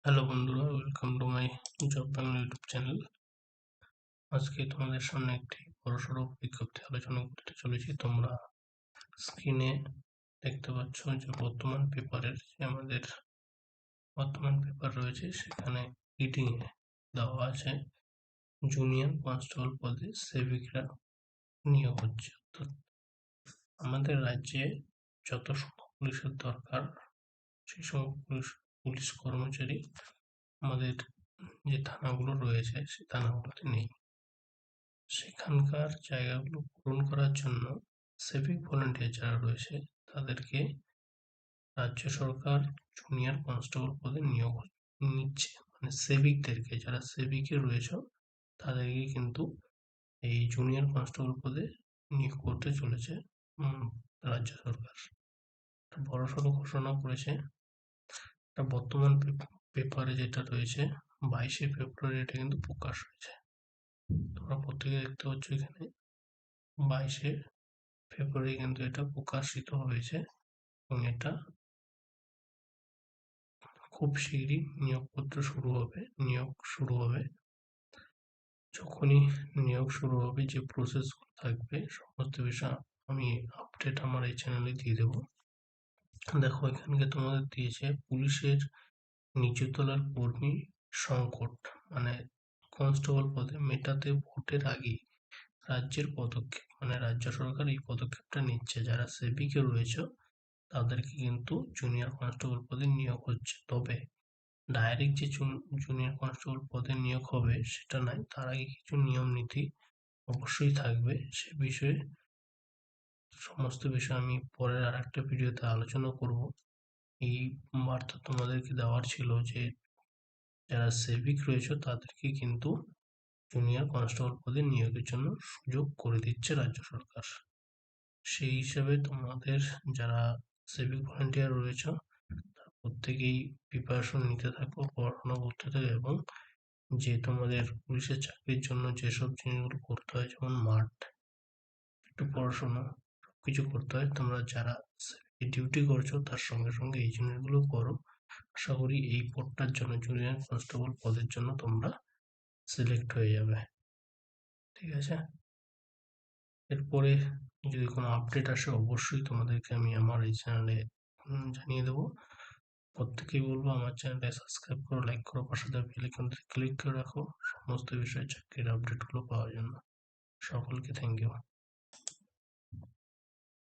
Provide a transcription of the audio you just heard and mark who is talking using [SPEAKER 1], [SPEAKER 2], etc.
[SPEAKER 1] Hello বন্ধুরা, welcome to my job Bangla YouTube channel. আজকে তোমাদের সামনে একটি বড়সড় বিজ্ঞপ্তি আলোচনা করতে চলেছি। তোমরা স্ক্রিনে দেখতে পাচ্ছ যে বর্তমান পেপারের যে আমাদের বর্তমান পেপার রয়েছে, সেখানে রিডিং এ দেওয়া আছে জুনিয়র কনস্টেবল পদে সেবিকরা নিয়োগ হচ্ছে। অর্থাৎ আমাদের রাজ্যে যত সংখ্যক পুলিশের দরকার, সেই সংখ্যক পুলিশ কর্মচারী আমাদের যে থানাগুলো রয়েছে সেই থানাগুলোতে নেই। সেখানকার জায়গাগুলো পূরণ করার জন্য সিভিক ভলেন্টিয়ার যারা রয়েছে তাদেরকে রাজ্য সরকার জুনিয়র কনস্টেবল পদে নিয়োগ নিচ্ছে। মানে সিভিকদেরকে, যারা সিভিকে রয়েছে তাদেরকে কিন্তু এই জুনিয়র কনস্টেবল পদে নিয়োগ করতে চলেছে রাজ্য সরকার। বড়সড় ঘোষণা করেছে। বর্তমান পেপারে যেটা রয়েছে 22শে ফেব্রুয়ারি এটা কিন্তু প্রকাশ হয়েছে। তোমরা প্রত্যেকে দেখতে পাচ্ছ এখানে 22শে ফেব্রুয়ারি কিন্তু এটা প্রকাশিত হয়েছে এবং এটা খুব শীঘ্রই নিয়োগ শুরু হবে। যখনই নিয়োগ শুরু হবে, যে প্রসেস থাকবে সমস্ত বিষয় আমি আপডেট আমার এই চ্যানেলে দিয়ে দেবো। দেখো, এখানকে তোমাদের দিয়েছে পুলিশের নিচুতলার কর্মী সংকট, মানে কনস্টেবল পদে মেটাতে ভোটের আগেই রাজ্যের পদক্ষেপ, মানে রাজ্য সরকার এই পদক্ষেপটা নিচ্ছে। যারা সেবিকে রয়েছে তাদেরকে কিন্তু জুনিয়র কনস্টেবল পদে নিয়োগ হচ্ছে। তবে ডাইরেক্ট যে জুনিয়র কনস্টেবল পদে নিয়োগ হবে সেটা নয়, তার আগে কিছু নিয়ম নীতি অবশ্যই থাকবে। সে বিষয়ে সমস্ত বিষয় আমি পরের আর একটা ভিডিওতে আলোচনা করব। এই বার্তা তোমাদেরকে দেওয়ার ছিল যে যারা সেবিক রয়েছে তাদেরকে কিন্তু জুনিয়র কনস্টেবল পদে নিয়োগের জন্য সুযোগ করে দিচ্ছে রাজ্য সরকার। সেই হিসাবে তোমাদের যারা সিভিক ভলেন্টিয়ার রয়েছে প্রত্যেকেই প্রিপারেশন নিতে থাকো, পড়াশোনা করতে থাকো এবং যে তোমাদের পুলিশের চাকরির জন্য যেসব জিনিসগুলো করতে হয়, যেমন মাঠ, একটু পড়াশোনা, সবকিছু করতে হয়। তোমরা যারা ডিউটি করছো তার সঙ্গে সঙ্গে এই জিনিসগুলো করো। আশা করি এই পদটার জন্য, জুনিয়র কনস্টেবল পদের জন্য তোমরা সিলেক্ট হয়ে যাবে। ঠিক আছে? এরপরে যদি কোনো আপডেট আসে অবশ্যই তোমাদেরকে আমি আমার এই চ্যানেলে জানিয়ে দেবো। প্রত্যেকেই বলবো আমার চ্যানেলটা সাবস্ক্রাইব করো, লাইক করো, পাশে দেওয়া বেল আইকনটি ক্লিক করে রাখো সমস্ত বিষয়ে চাকরির আপডেটগুলো পাওয়ার জন্য। সকলকে থ্যাংক ইউ।